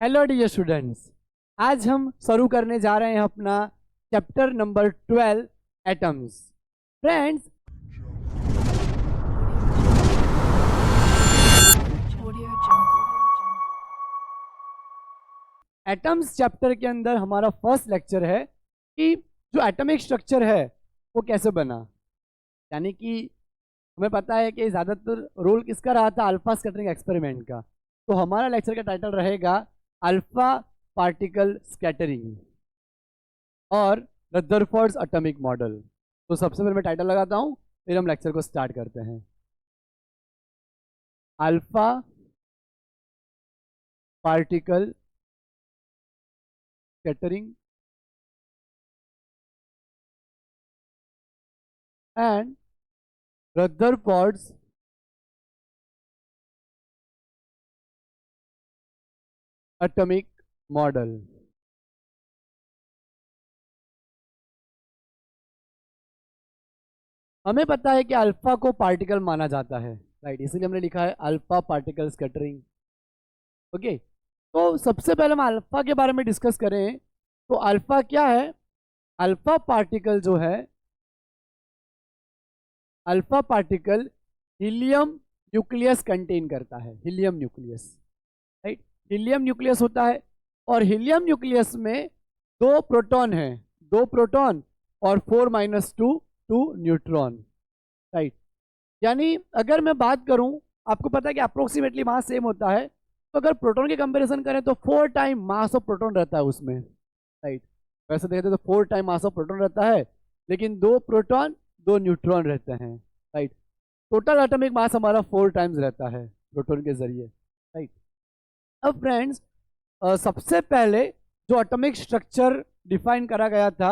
Hello dear students. आज हम शुरू करने जा रहे हैं अपना chapter number 12 atoms. Friends, atoms chapter के अंदर हमारा फर्स्ट लेक्चर है कि जो एटॉमिक स्ट्रक्चर है वो कैसे बना। यानी कि हमें पता है कि ज़्यादातर रोल किसका रहा था, अल्फा स्कैटरिंग एक्सपेरिमेंट का। तो हमारा लेक्चर का टाइटल रहेगा अल्फा पार्टिकल स्कैटरिंग और रदरफोर्ड्स एटॉमिक मॉडल। तो सबसे पहले मैं टाइटल लगाता हूँ, फिर हम लेक्चर को स्टार्ट करते हैं। Alpha particle scattering and Rutherford's atomic model. हमें पता है कि अल्फा को पार्टिकल माना जाता है, राइट, इसीलिए हमने लिखा है अल्फा पार्टिकल स्कैटरिंग। ओके, तो सबसे पहले हम अल्फा के बारे में डिस्कस करें तो अल्फा क्या है। अल्फा पार्टिकल जो है, alpha particle helium nucleus contain करता है। Helium nucleus, right, helium nucleus होता है और हीलियम न्यूक्लियस में दो प्रोटॉन हैं, दो प्रोटॉन और 4 - 2 न्यूट्रॉन, राइट। यानी अगर मैं बात करूं, आपको पता है कि अप्रोक्सीमेटली मास सेम होता है, तो अगर प्रोटॉन की कंपैरिजन करें तो 4 टाइम मास ऑफ प्रोटॉन रहता है उसमें, राइट। वैसे देखें तो 4 टाइम मास ऑफ प्रोटॉन रहता है, लेकिन दो प्रोटॉन दो न्यूट्रॉन रहते हैं, राइट। टोटल एटॉमिक मास हमारा 4 टाइम्स रहता है प्रोटॉन के जरिए, राइट। अब फ्रेंड्स, सबसे पहले जो एटॉमिक स्ट्रक्चर डिफाइन करा गया था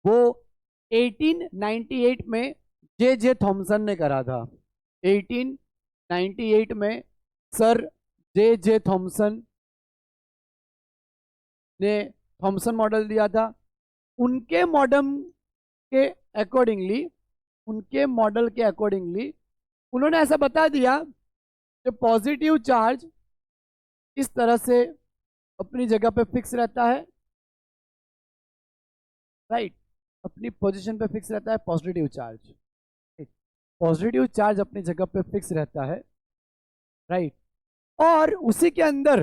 वो 1898 में जे थॉमसन ने करा था। 1898 में सर जे थॉमसन ने थॉमसन मॉडल दिया था। उनके मॉडल के अकॉर्डिंगली उन्होंने ऐसा बता दिया कि पॉजिटिव चार्ज इस तरह से अपनी जगह पे फिक्स रहता है, राइट, अपनी पोजीशन पे फिक्स रहता है पॉजिटिव चार्ज। पॉजिटिव चार्ज अपनी जगह पे फिक्स रहता है, राइट, और उसी के अंदर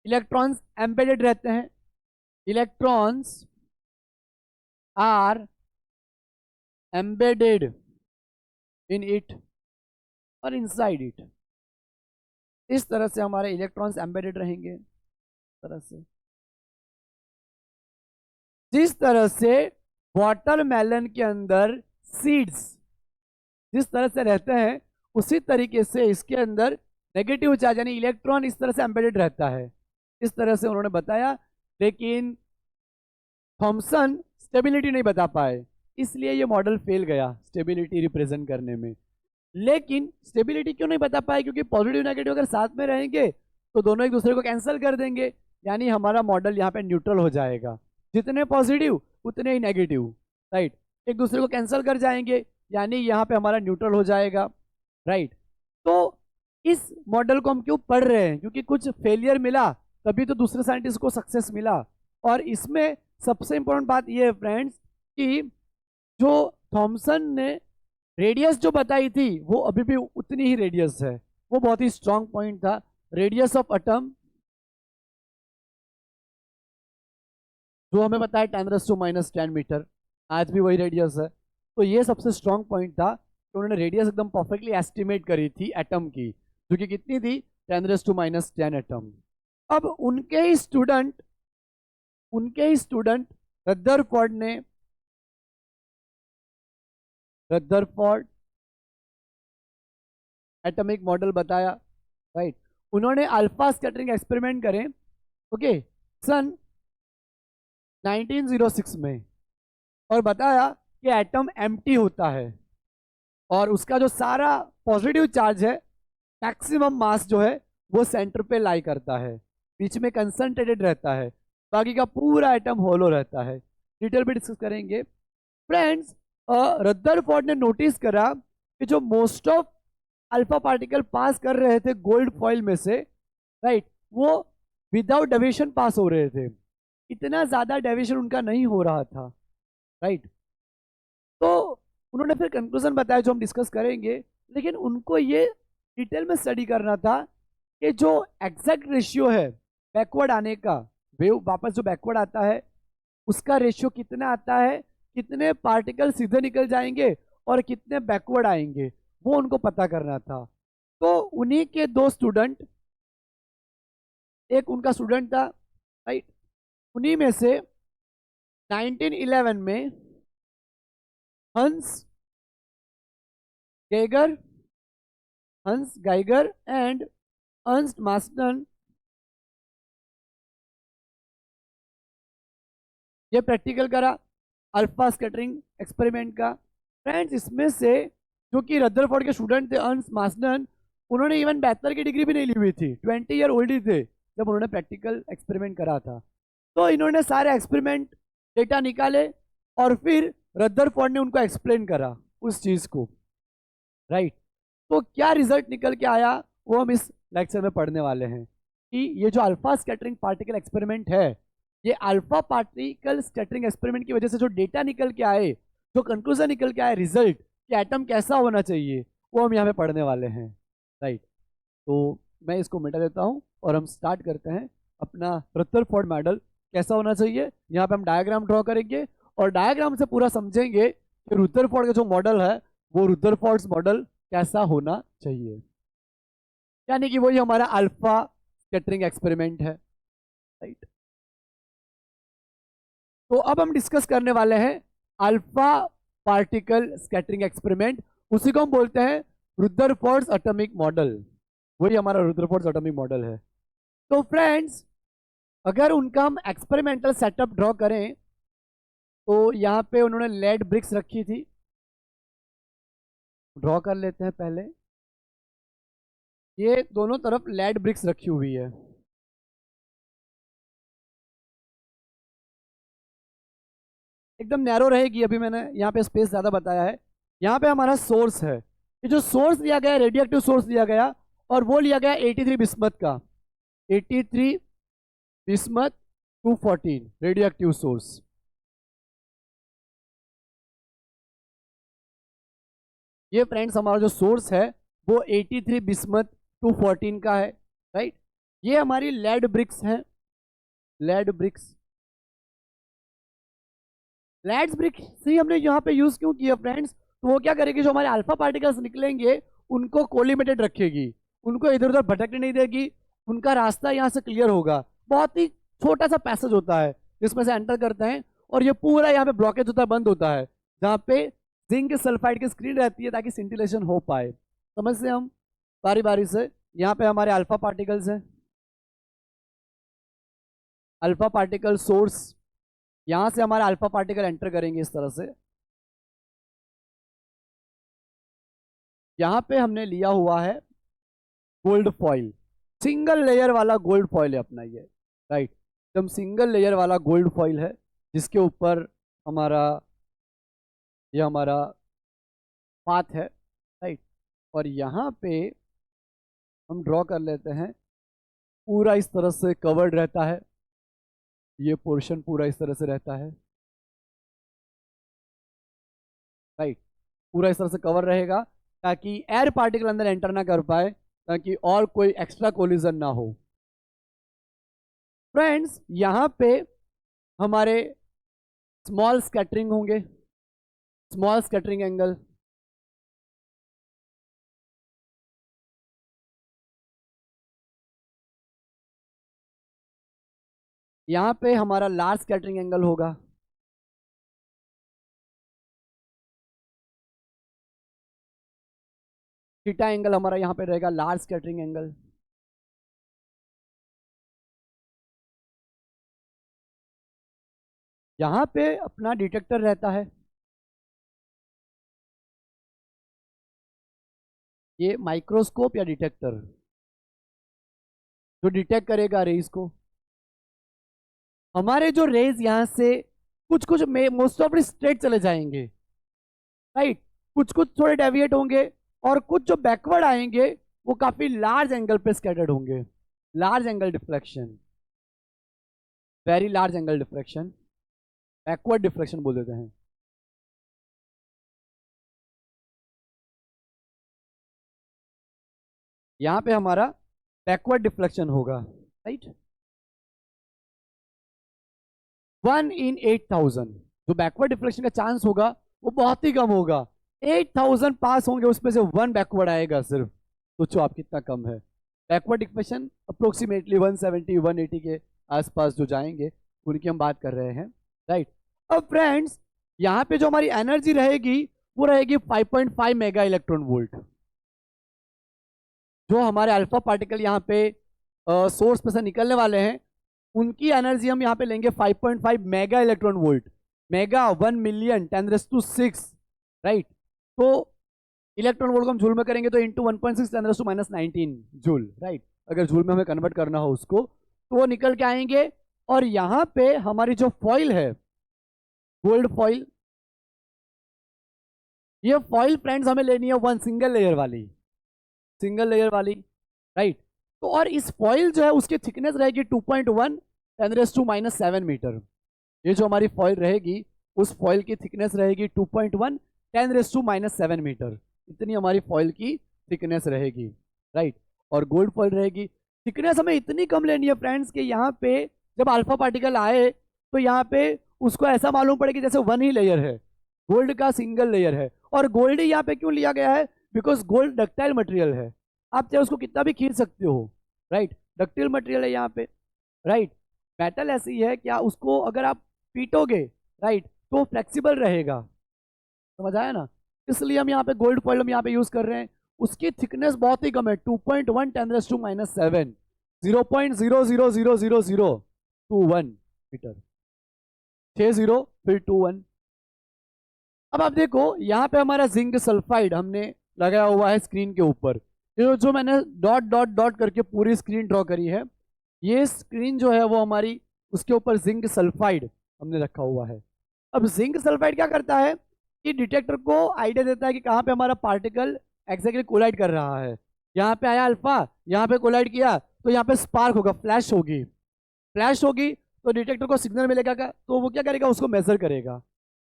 इलेक्ट्रॉन्स एम्बेडेड रहते हैं। Electrons are embedded in it और इनसाइड इट। इस तरह से हमारे इलेक्ट्रॉन्स एम्बेडेड रहेंगे, तरह से जिस तरह से वाटरमेलन के अंदर सीड्स जिस तरह से रहते हैं, उसी तरीके से इसके अंदर नेगेटिव चार्ज यानी इलेक्ट्रॉन इस तरह से एम्बेडेड रहता है। इस तरह से उन्होंने बताया, लेकिन थॉमसन स्टेबिलिटी नहीं बता पाए, इसलिए ये मॉडल फेल गया स्टेबिलिटी रिप्रेजेंट करने में। लेकिन स्टेबिलिटी क्यों नहीं बता पाए? क्योंकि पॉजिटिव नेगेटिव अगर साथ में रहेंगे तो दोनों एक दूसरे को कैंसिल कर देंगे, यानी हमारा मॉडल यहाँ पे न्यूट्रल हो जाएगा। जितने पॉजिटिव उतने ही नेगेटिव, राइट, एक दूसरे को कैंसिल कर जाएंगे, यानी यहाँ पे हमारा न्यूट्रल हो जाएगा, राइट। तो इस मॉडल को हम क्यों पढ़ रहे हैं? क्योंकि कुछ फेलियर मिला तभी तो दूसरे साइंटिस्ट को सक्सेस मिला। और इसमें सबसे इंपॉर्टेंट बात यह है फ्रेंड्स कि जो थॉमसन ने रेडियस जो बताई थी वो अभी भी उतनी ही रेडियस है। वो बहुत ही स्ट्रॉन्ग पॉइंट था। रेडियस ऑफ एटम जो हमें पता है 10⁻⁻10 मीटर, आज भी वही रेडियस है। तो ये सबसे स्ट्रॉन्ग पॉइंट था कि उन्होंने रेडियस एकदम परफेक्टली एस्टिमेट करी थी एटम की, जो कि कितनी थी 10⁻⁻10 एटम। अब उनके ही स्टूडेंट रदरफोर्ड एटॉमिक मॉडल बताया, राइट। उन्होंने अल्फा स्कैटरिंग एक्सपेरिमेंट करे, ओके, सन 1906 में, और बताया कि एटम एम्प्टी होता है और उसका जो सारा पॉजिटिव चार्ज है, मैक्सिमम मास जो है वो सेंटर पे लाई करता है, बीच में कंसंट्रेटेड रहता है, बाकी का पूरा एटम होलो रहता है। डिटेल भी डिस्कस करेंगे। फ्रेंड्स, रदरफोर्ड ने नोटिस करा कि जो most of alpha particle pass कर रहे थे गोल्ड फॉइल में से, राइट, वो विदाउट डेविएशन पास हो रहे थे, इतना ज़्यादा डेविएशन उनका नहीं हो रहा था, राइट। तो उन्होंने फिर कंक्लूजन बताया जो हम डिस्कस करेंगे, लेकिन उनको ये डिटेल में स्टडी करना था कि जो एग्जैक्ट रेशियो है बैकवर्ड आने का, वेव वापस जो बैकवर्ड आता है उसका रेशियो कितना आता है, कितने पार्टिकल सीधे निकल जाएंगे और कितने बैकवर्ड आएंगे, वो उनको पता करना था। तो उन्हीं के दो स्टूडेंट, एक उनका स्टूडेंट था, राइट, उन्हीं में से 1911 में हंस गैगर एंड अर्नस्ट मार्सन ये प्रैक्टिकल करा अल्फा स्कैटरिंग एक्सपेरिमेंट का। फ्रेंड्स, इसमें से जो कि रदरफोर्ड के स्टूडेंट थे अर्नस्ट मार्सन, उन्होंने इवन बैचलर की डिग्री भी नहीं ली हुई थी, 20 ईयर ओल्ड ही थे जब उन्होंने प्रैक्टिकल एक्सपेरिमेंट करा था। तो इन्होंने सारे एक्सपेरिमेंट डेटा निकाले और फिर रदरफोर्ड ने उनको एक्सप्लेन करा उस चीज़ को, राइट। तो क्या रिजल्ट निकल के आया वो हम इस लेक्चर में पढ़ने वाले हैं कि ये जो अल्फा स्कैटरिंग पार्टिकल एक्सपेरिमेंट है, ये अल्फा पार्टिकल स्कैटरिंग एक्सपेरिमेंट की वजह से जो डेटा निकल के आए, जो कंक्लूजन निकल के आए, रिजल्ट कि एटम कैसा होना चाहिए, वो हम यहाँ पे पढ़ने वाले हैं, राइट। तो मैं इसको मिटा देता हूँ और हम स्टार्ट करते हैं अपना रदरफोर्ड मॉडल कैसा होना चाहिए। यहाँ पे हम डायग्राम ड्रॉ करेंगे और डायग्राम से पूरा समझेंगे कि रदरफोर्ड का जो मॉडल है वो रदरफोर्ड मॉडल कैसा होना चाहिए, यानी कि वही हमारा अल्फा स्कैटरिंग एक्सपेरिमेंट है, राइट। तो अब हम डिस्कस करने वाले हैं अल्फा पार्टिकल स्कैटरिंग एक्सपेरिमेंट, उसी को हम बोलते हैं रदरफोर्ड एटॉमिक मॉडल, वही हमारा रदरफोर्ड एटॉमिक मॉडल है। तो फ्रेंड्स, अगर उनका हम एक्सपेरिमेंटल सेटअप ड्रॉ करें तो यहाँ पे उन्होंने लेड ब्रिक्स रखी थी, ड्रॉ कर लेते हैं पहले। ये दोनों तरफ लेड ब्रिक्स रखी हुई है, एकदम नैरो रहेगी, अभी मैंने यहाँ पे स्पेस ज़्यादा बताया है। यहाँ पे हमारा सोर्स है, ये जो सोर्स लिया गया है रेडियो एक्टिव सोर्स लिया गया और वो लिया गया 83 बिस्मथ का, 83 बिस्मथ 214 रेडियो एक्टिव सोर्स। ये फ्रेंड्स हमारा जो सोर्स है वो 83 बिस्मथ 214 का है, राइट। ये हमारी लेड ब्रिक्स है, लेड ब्रिक्स लेड्स ब्रिक्स ही हमने यहाँ पे यूज क्यों किया फ्रेंड्स, तो वो क्या करेगी, जो हमारे अल्फा पार्टिकल्स निकलेंगे उनको कोलिमेटेड रखेगी, उनको इधर उधर भटकने नहीं देगी, उनका रास्ता यहाँ से क्लियर होगा। बहुत ही छोटा सा पैसेज होता है जिसमें से एंटर करते हैं और ये पूरा यहाँ पे ब्लॉकेज होता है, बंद होता है, जहाँ पे जिंक सल्फाइड की स्क्रीन रहती है ताकि सिंटिलेशन हो पाए। समझ से हम बारी बारी से, यहाँ पे हमारे अल्फा पार्टिकल्स हैं, अल्फा पार्टिकल सोर्स, यहां से हमारा अल्फा पार्टिकल एंटर करेंगे इस तरह से। यहां पे हमने लिया हुआ है गोल्ड फॉइल, सिंगल लेयर वाला गोल्ड फॉइल है अपना ये, राइट, एकदम सिंगल लेयर वाला गोल्ड फॉइल है जिसके ऊपर हमारा ये हमारा पाथ है, राइट। और यहाँ पे हम ड्रॉ कर लेते हैं, पूरा इस तरह से कवर्ड रहता है, ये पोर्शन पूरा इस तरह से रहता है, राइट, पूरा इस तरह से कवर रहेगा ताकि एयर पार्टिकल अंदर एंटर ना कर पाए, ताकि और कोई एक्स्ट्रा कोलिजन ना हो। फ्रेंड्स, यहाँ पे हमारे स्मॉल स्कैटरिंग होंगे, स्मॉल स्कैटरिंग एंगल, यहाँ पे हमारा लार्ज स्कैटरिंग एंगल होगा, थीटा एंगल हमारा यहाँ पे रहेगा लार्ज स्कैटरिंग एंगल। यहाँ पे अपना डिटेक्टर रहता है, ये माइक्रोस्कोप या डिटेक्टर जो डिटेक्ट करेगा रेज को। हमारे जो रेज यहाँ से कुछ कुछ मोस्ट ऑफ स्ट्रेट चले जाएंगे, राइट, कुछ कुछ थोड़े डेविएट होंगे और कुछ जो बैकवर्ड आएंगे वो काफी लार्ज एंगल पे स्कैटर्ड होंगे, large angle deflection, very large angle diffraction, backward diffraction बोल देते हैं। यहां पे हमारा बैकवर्ड डिफ्लेक्शन होगा, राइट। 1 in 8,000 जो बैकवर्ड डिफ्लेक्शन का चांस होगा वो बहुत ही कम होगा। 8,000 पास होंगे, उसमें से 1 बैकवर्ड आएगा सिर्फ। सोचो आप कितना कम है। बैकवर्ड डिफ्लेक्शन अप्रोक्सीमेटली 170 180 के आसपास जो जाएंगे उनकी हम बात कर रहे हैं, राइट। अब फ्रेंड्स यहाँ पे जो हमारी एनर्जी रहेगी वो रहेगी 5.5 मेगा इलेक्ट्रॉन वोल्ट। जो हमारे अल्फा पार्टिकल यहाँ पे सोर्स पे से निकलने वाले हैं उनकी एनर्जी हम यहाँ पे लेंगे 5.5 mega electron volt. Mega 1 million 10⁶, right. तो इलेक्ट्रॉन वोल्ट को हम जूल में करेंगे तो इंटू 1.6 10⁻⁻19 जूल, राइट। अगर जूल में हमें कन्वर्ट करना हो उसको तो वो निकल के आएंगे। और यहाँ पे हमारी जो फॉइल है गोल्ड फॉइल, ये फॉइल फ्रेंड्स हमें लेनी है 1 सिंगल लेयर वाली, सिंगल लेयर वाली, राइट। तो और इस फॉइल जो है उसकी थिकनेस रहेगी 2.1 10⁻⁻7 मीटर। ये जो हमारी फॉइल रहेगी उस फॉइल की थिकनेस रहेगी 2.1 10⁻⁻7 मीटर। इतनी हमारी फॉइल की थिकनेस रहेगी, राइट। और गोल्ड फॉइल रहेगी, थिकनेस हमें इतनी कम लेनी है फ्रेंड्स कि यहाँ पे जब अल्फा पार्टिकल आए तो यहाँ पे उसको ऐसा मालूम पड़े कि जैसे 1 ही लेयर है, गोल्ड का सिंगल लेयर है। और गोल्ड ही यहाँ पे क्यों लिया गया है? बिकॉज गोल्ड डक्टाइल मटेरियल है, आप चाहे उसको कितना भी खींच सकते हो, राइट। डक्टाइल मटेरियल है यहाँ पे, राइट। मेटल ऐसी है क्या उसको अगर आप पीटोगे, राइट, तो फ्लेक्सिबल रहेगा, समझ आया ना। इसलिए हम यहाँ पे गोल्ड फॉइल हम यहाँ पे यूज कर रहे हैं। उसकी थिकनेस बहुत ही कम है 2.1 10⁻⁻7 0.0000021 मीटर, 60 फिर 21। अब आप देखो यहाँ पे हमारा जिंक सल्फाइड हमने लगाया हुआ है स्क्रीन के ऊपर। ये जो मैंने डॉट डॉट डॉट करके पूरी स्क्रीन ड्रॉ करी है, ये स्क्रीन जो है वो हमारी उसके ऊपर जिंक सल्फाइड हमने रखा हुआ है। अब जिंक सल्फाइड क्या करता है कि डिटेक्टर को आइडिया देता है कि कहाँ पे हमारा पार्टिकल एग्जैक्टली कोलाइड कर रहा है। यहाँ पे आया अल्फा, यहाँ पे कोलाइड किया तो यहाँ पे स्पार्क होगा, फ्लैश होगी, फ्लैश होगी तो डिटेक्टर को सिग्नल मिलेगा तो वो क्या करेगा, उसको मेजर करेगा।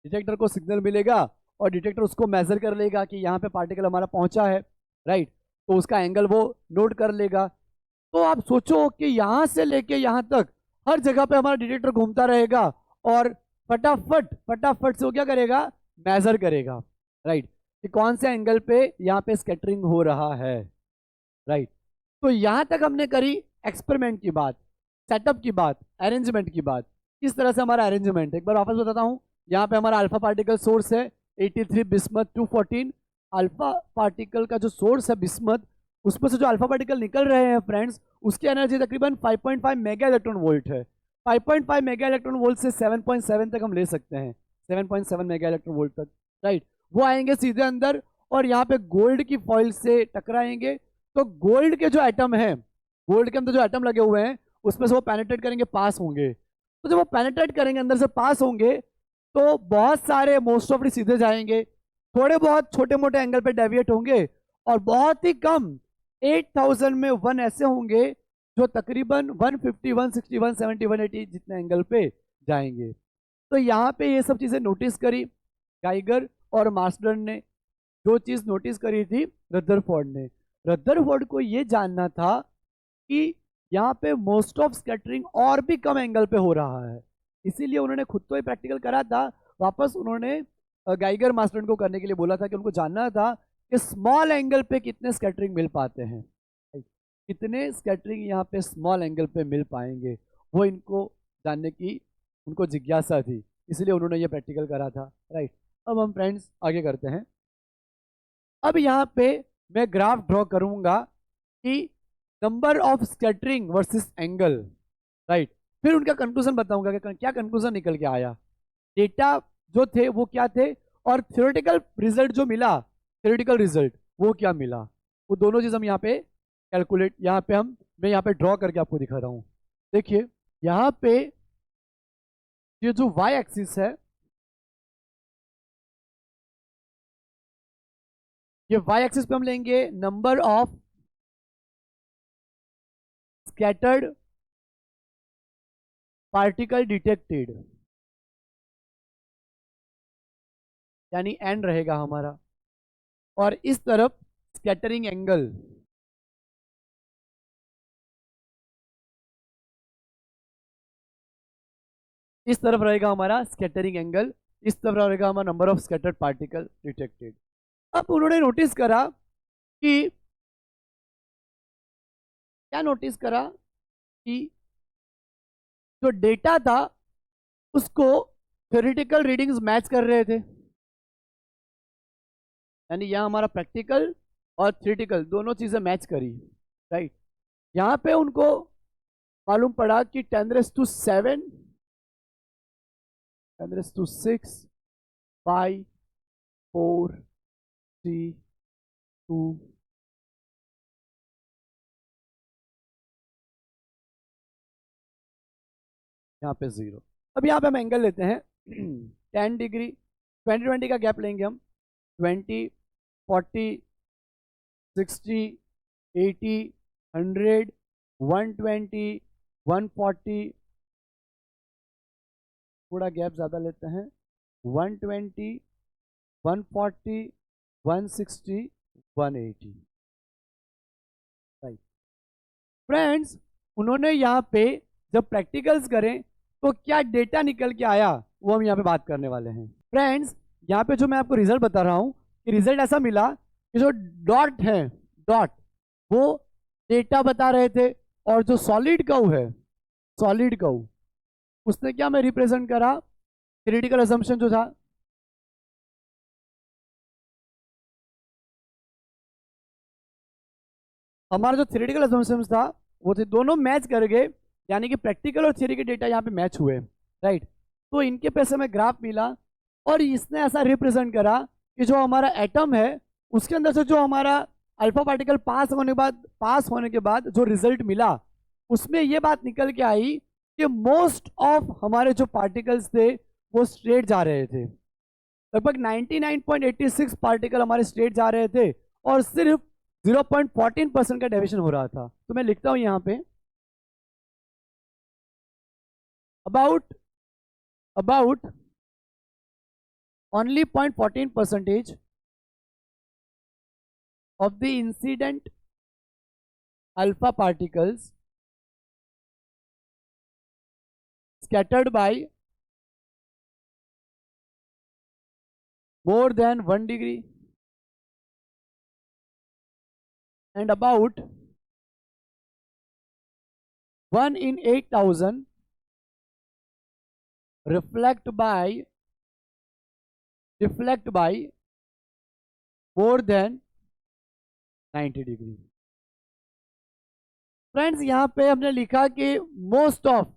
डिटेक्टर को सिग्नल मिलेगा और डिटेक्टर उसको मेजर कर लेगा कि यहाँ पे पार्टिकल हमारा पहुंचा है, राइट। तो उसका एंगल वो नोट कर लेगा। तो आप सोचो कि यहाँ से लेके यहाँ तक हर जगह पे हमारा डिटेक्टर घूमता रहेगा और फटाफट फटाफट से वो क्या करेगा, मेजर करेगा, राइट, कि कौन से एंगल पे यहाँ पे स्कैटरिंग हो रहा है, राइट। तो यहाँ तक हमने करी एक्सपेरिमेंट की बात, सेटअप की बात, अरेंजमेंट की बात। किस तरह से हमारा अरेंजमेंट, एक बार वापस बताता हूँ। यहाँ पे हमारा अल्फा पार्टिकल सोर्स है 83 बिस्मथ 214। अल्फा पार्टिकल का जो सोर्स है बिस्मथ, उसमें से जो अल्फा पार्टिकल निकल रहे हैं फ्रेंड्स, उसकी एनर्जी तकरीबन 5.5 मेगा इलेक्ट्रॉन वोल्ट है। 5.5 मेगा इलेक्ट्रॉन वोल्ट से 7.7 तक हम ले सकते हैं, 7.7 मेगा इलेक्ट्रॉन वोल्ट तक, राइट। वो आएंगे सीधे अंदर और यहाँ पे गोल्ड की फॉइल से टकराएंगे। तो गोल्ड के जो एटम है, गोल्ड के अंदर जो एटम लगे हुए हैं उसमें से वो पेनिट्रेट करेंगे, पास होंगे। तो जब वो पेनिट्रेट करेंगे, अंदर से पास होंगे, तो बहुत सारे मोस्ट ऑफ सीधे जाएंगे, थोड़े बहुत छोटे मोटे एंगल पे डेविएट होंगे और बहुत ही कम 8,000 में 1 ऐसे होंगे जो तकरीबन 150 160 170 180 जितने एंगल पे जाएंगे। तो यहाँ पे ये सब चीज़ें नोटिस करी गाइगर और मार्सलन ने। जो चीज़ नोटिस करी थी रदरफोर्ड ने, रदरफोर्ड को ये जानना था कि यहाँ पे मोस्ट ऑफ स्कैटरिंग और भी कम एंगल पे हो रहा है, इसीलिए उन्होंने खुद तो ये प्रैक्टिकल करा था। वापस उन्होंने गाइगर मार्सलन को करने के लिए बोला था कि उनको जानना था कि स्मॉल एंगल पे कितने स्कैटरिंग मिल पाते हैं, कितने स्कैटरिंग यहाँ पे स्मॉल एंगल पे मिल पाएंगे, वो इनको जानने की उनको जिज्ञासा थी, इसलिए उन्होंने ये प्रैक्टिकल करा था, राइट। अब हम फ्रेंड्स आगे करते हैं। अब यहाँ पे मैं ग्राफ ड्रॉ करूंगा कि number of scattering versus angle, right. फिर उनका कंक्लूजन बताऊंगा कि क्या कंक्लूजन निकल के आया, डेटा जो थे वो क्या थे और थ्योरेटिकल रिजल्ट जो मिला, थ्योरेटिकल रिजल्ट वो क्या मिला, वो दोनों चीज हम यहाँ पे कैलकुलेट, यहाँ पे मैं यहाँ पे ड्रॉ करके आपको दिखा रहा हूँ। देखिए यहाँ पे ये जो वाई एक्सिस है, ये वाई एक्सिस पे हम लेंगे number of scattered particle detected, यानी एन रहेगा हमारा, और इस तरफ स्कैटरिंग एंगल, इस तरफ रहेगा हमारा स्कैटरिंग एंगल, इस तरफ रहेगा हमारा number of scattered particle detected. अब उन्होंने नोटिस करा कि क्या नोटिस करा कि जो डेटा था उसको थ्योरेटिकल रीडिंग्स मैच कर रहे थे, यानी यहां हमारा प्रैक्टिकल और थ्योरेटिकल दोनों चीजें मैच करी, राइट। यहां पे उनको मालूम पड़ा कि 10⁻⁷, 10⁻⁶, 5, 4, 3, 2, यहाँ पे 0। अब यहाँ पे हम एंगल लेते हैं 10 डिग्री, 20 का गैप लेंगे हम, 20, 40, 60, 80, 100, 120, 140, थोड़ा गैप ज़्यादा लेते हैं, 120, 140, 160, 180, राइट। फ्रेंड्स, उन्होंने यहाँ पे जब प्रैक्टिकल्स करें तो क्या डेटा निकल के आया वो हम यहाँ पे बात करने वाले हैं। फ्रेंड्स, यहाँ पे जो मैं आपको रिजल्ट बता रहा हूँ कि रिजल्ट ऐसा मिला कि जो डॉट है, डॉट वो डेटा बता रहे थे, और जो सॉलिड कर्व है, सॉलिड कर्व उसने क्या मैं रिप्रेजेंट करा, क्रिटिकल असम्पशन जो था, हमारा जो थ्योरेटिकल असम्पशन था वो थे दोनों मैच कर गए, यानी कि प्रैक्टिकल और थियरी के डेटा यहाँ पे मैच हुए, राइट। तो इनके पैसे में ग्राफ मिला, और इसने ऐसा रिप्रेजेंट करा कि जो हमारा एटम है उसके अंदर से जो हमारा अल्फा पार्टिकल पास होने के बाद जो रिजल्ट मिला, उसमें ये बात निकल के आई कि मोस्ट ऑफ हमारे जो पार्टिकल्स थे वो स्ट्रेट जा रहे थे, लगभग 99.86 पार्टिकल हमारे स्ट्रेट जा रहे थे, और सिर्फ 0.14% का डेविएशन हो रहा था। तो मैं लिखता हूं यहां पे about only 0.14% of the incident alpha particles scattered by more than 1 degree, and about 1 in 8,000 reflect by more than 90 degree. Friends, यहां पे हमने लिखा कि मोस्ट ऑफ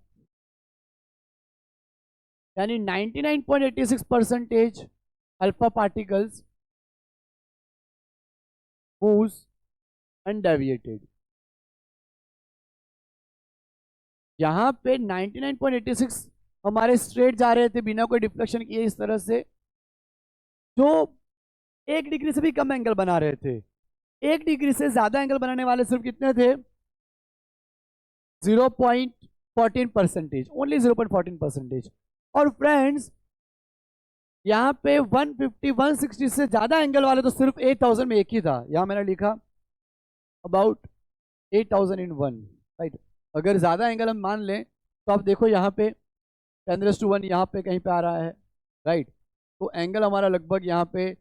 यानी 99.86% अल्फा पार्टिकल्स मूव्स अनडेविएटेड। यहां पे 99.86 हमारे स्ट्रेट जा रहे थे बिना कोई डिफ्लेक्शन किए, इस तरह से, जो 1 डिग्री से भी कम एंगल बना रहे थे। 1 डिग्री से ज्यादा एंगल बनाने वाले सिर्फ कितने थे, 0.14%, ओनली 0.14%। और फ्रेंड्स, यहाँ पे 150 160 से ज्यादा एंगल वाले तो सिर्फ 8,000 में एक ही था, यहां मैंने लिखा अबाउट 8,000 in 1, राइट। अगर ज्यादा एंगल हम मान लें तो आप देखो यहाँ पे 10⁻⁴ यहाँ पे कहीं पे आ रहा है, राइट। तो एंगल हमारा लगभग यहाँ पे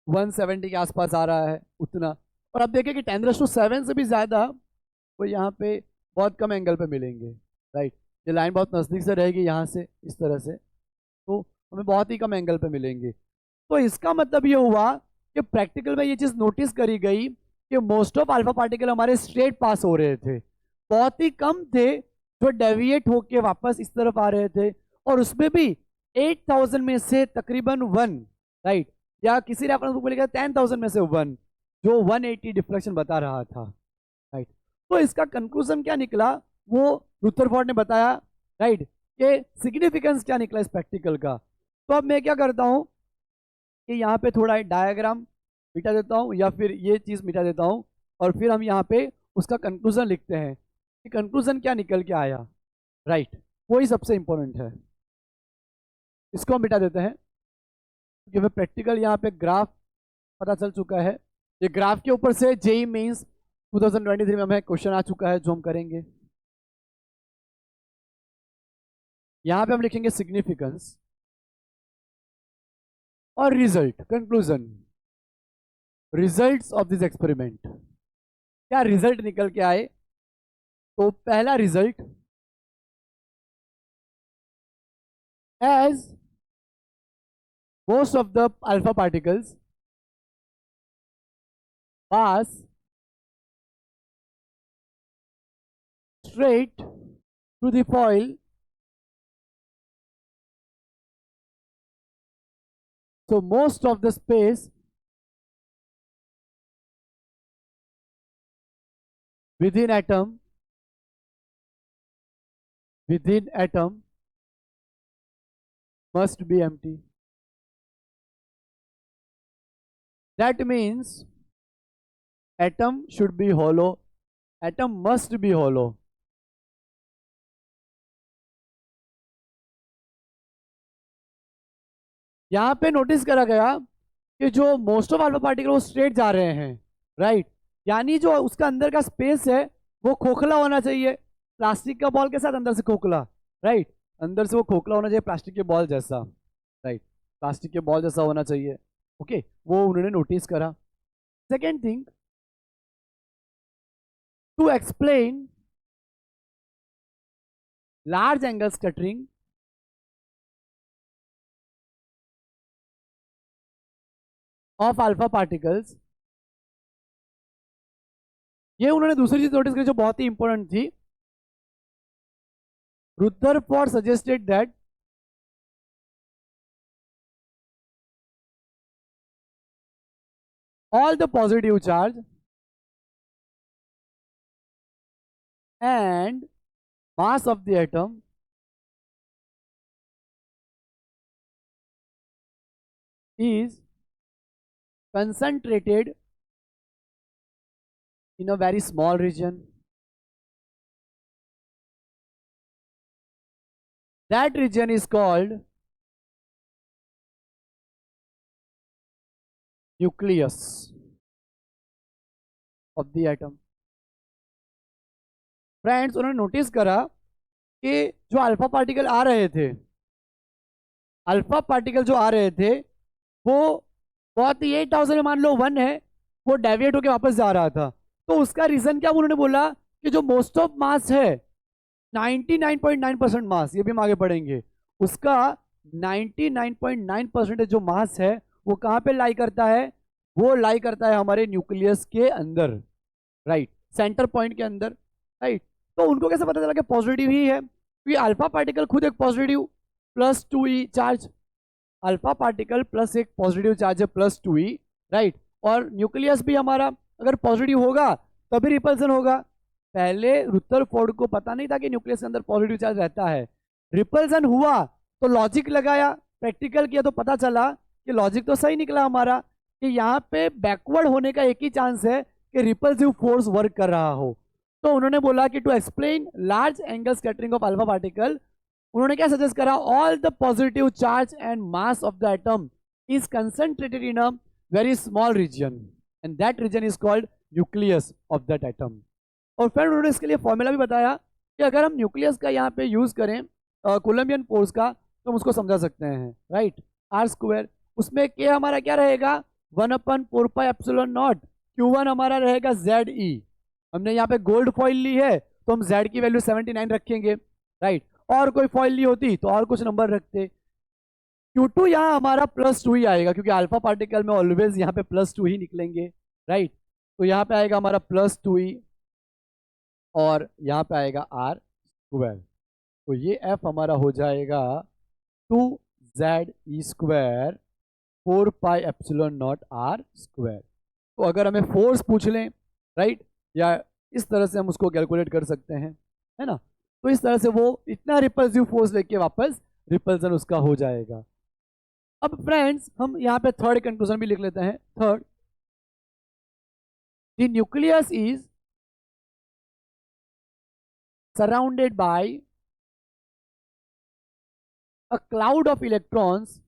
170 के आसपास आ रहा है, उतना। और आप देखें कि 10⁻⁷ से भी ज़्यादा वो यहाँ पे बहुत कम एंगल पे मिलेंगे, राइट। ये लाइन बहुत नज़दीक से रहेगी यहाँ से, इस तरह से, तो हमें बहुत ही कम एंगल पे मिलेंगे। तो इसका मतलब ये हुआ कि प्रैक्टिकल में ये चीज़ नोटिस करी गई कि मोस्ट ऑफ अल्फा पार्टिकल हमारे स्ट्रेट पास हो रहे थे, बहुत ही कम थे जो डेविएट होके वापस इस तरफ आ रहे थे, और उसमें भी 8,000 में से तकरीबन 1, राइट, या किसी रेफरेंस बुक में लिखा 10,000 में से 1 जो 180 डिफ्लेक्शन बता रहा था, राइट। तो इसका कंक्लूजन क्या निकला वो रुदरफोर्ड ने बताया, राइट, कि सिग्निफिकेंस क्या निकला इस प्रैक्टिकल का। तो अब मैं क्या करता हूं कि यहाँ पे थोड़ा डायग्राम मिटा देता हूँ, या फिर ये चीज़ मिटा देता हूँ, और फिर हम यहाँ पे उसका कंक्लूजन लिखते हैं कि कंक्लूजन क्या निकल के आया, राइट। वही सबसे इंपॉर्टेंट है। इसको हम मिटा देते हैं क्योंकि हमें प्रैक्टिकल यहाँ पे ग्राफ पता चल चुका है। ये ग्राफ के ऊपर से जेई मेंस 2023 में हमें क्वेश्चन आ चुका है जो हम करेंगे। यहाँ पे हम लिखेंगे सिग्निफिकेंस और result, conclusion, results of this experiment. क्या रिजल्ट निकल के आए? तो पहला result, as most of the alpha particles pass straight to the foil, so most of the space within atom must be empty. That means atom should be hollow, atom must be hollow. यहां पे notice करा गया कि जो most of alpha particle वो straight जा रहे हैं, राइट। यानी जो उसका अंदर का स्पेस है वो खोखला होना चाहिए, प्लास्टिक का बॉल के साथ अंदर से खोखला, राइट। अंदर से वो खोखला होना चाहिए प्लास्टिक के बॉल जैसा, राइट, प्लास्टिक के बॉल जैसा होना चाहिए। ओके, वो उन्होंने नोटिस करा। Second thing, to explain large angle scattering of alpha particles, ये उन्होंने दूसरी चीज नोटिस करी जो बहुत ही इंपॉर्टेंट थी। Rutherford suggested that all the positive charge and mass of the atom is concentrated in a very small region. That region is called nucleus of the atom. Friends, उन्होंने नोटिस करा कि जो alpha particle आ रहे थे, alpha particle जो आ रहे थे वो बहुत ही 8000 मान लो 1 है, वो डेविएट होकर वापस जा रहा था। तो उसका रीजन क्या उन्होंने बोला कि जो मोस्ट ऑफ मास है 99.9% मास, ये भी हम आगे पढ़ेंगे, उसका 99.9% जो मास है वो कहाँ पे लाई करता है? वो लाई करता है हमारे न्यूक्लियस के अंदर, राइट, सेंटर पॉइंट के अंदर, राइट। तो उनको कैसे पता चला कि पॉजिटिव ही है? क्योंकि अल्फा पार्टिकल खुद एक positive +2e charge, alpha particle plus एक पॉजिटिव चार्ज है +2e, राइट। और न्यूक्लियस भी हमारा अगर पॉजिटिव होगा तभी रिपल्सन होगा। पहले रुदरफोर्ड को पता नहीं था कि न्यूक्लियस के अंदर पॉजिटिव चार्ज रहता है। रिपल्सन हुआ तो लॉजिक लगाया, प्रैक्टिकल किया तो पता चला कि लॉजिक तो सही निकला हमारा कि यहाँ पे बैकवर्ड होने का एक ही चांस है कि रिपल्सिव फोर्स वर्क कर रहा हो। तो उन्होंने बोला कि to explain large angle scattering of alpha particle, उन्होंने क्या सजेस्ट करा? All the positive charge and mass of the atom is concentrated in a very small region and that region is called nucleus of that atom. और फिर उन्होंने इसके लिए formula भी बताया कि अगर हम न्यूक्लियस का यहाँ पे यूज करें कोलम्बियन फोर्स का तो हम उसको समझा सकते हैं, राइट, r²। उसमें k हमारा क्या रहेगा? 1/4πε0। q1 हमारा रहेगा ZE। हमने यहाँ पे गोल्ड फॉइल ली है तो हम Z की वैल्यू 79 रखेंगे, राइट। और कोई फॉइल ली होती तो और कुछ नंबर रखते। Q2 यहाँ हमारा +2 ही आएगा क्योंकि अल्फा पार्टिकल में ऑलवेज यहाँ पे +2 ही निकलेंगे, राइट। तो यहाँ पे आएगा हमारा +2e और यहाँ पे आएगा r²। तो ये f हमारा हो जाएगा 2ZE² 4πε0r²। तो अगर हमें फोर्स पूछ लें, राइट, या इस तरह से हम उसको कैलकुलेट कर सकते हैं, है ना। तो इस तरह से वो इतना रिपल्सिव फोर्स लेके वापस रिपल्सन उसका हो जाएगा। अब फ्रेंड्स हम यहाँ पे थर्ड कंक्लूजन भी लिख लेते हैं। Third, the nucleus is surrounded bye a cloud of electrons